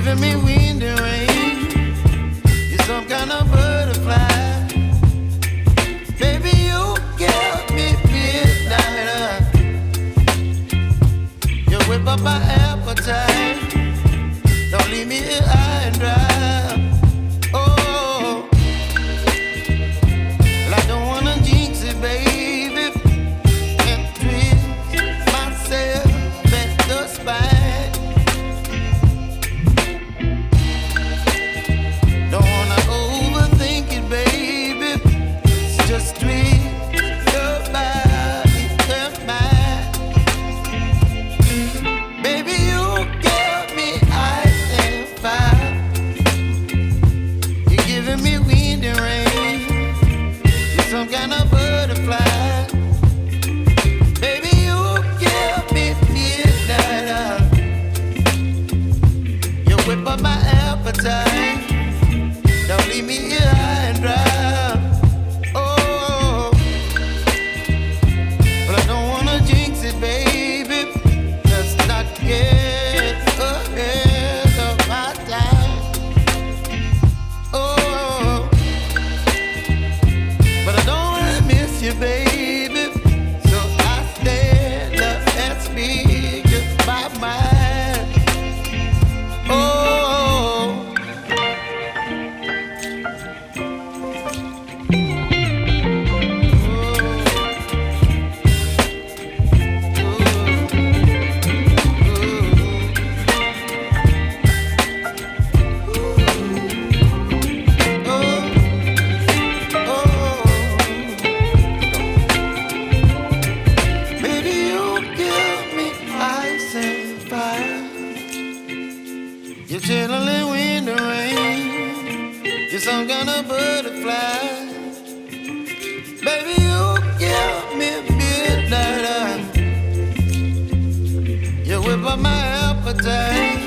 giving me wind and rain. You're some kind of butterfly. Baby, you give me midnight. You whip up my appetite. Don't leave me here high and dry. Oh, well, I don't wanna jinx it, baby, and twist myself at the spine. Don't wanna overthink it, baby. It's just twist your body and mine. Baby, you give me ice and fire. You're giving me wind and rain. You're some kind of butterfly. Baby, you give me midnight. You whip up my appetite. Don't leave me here high and dry. Oh, but I don't wanna jinx it, baby. Let's not get ahead of my time. Oh, but I don't wanna miss you, baby. So I stand up and speak just my mind. Oh. Baby, you give me ice and fire. You're chilling wind and rain. You're some kind of butterfly. Baby, you give me midnight. You whip up my appetite.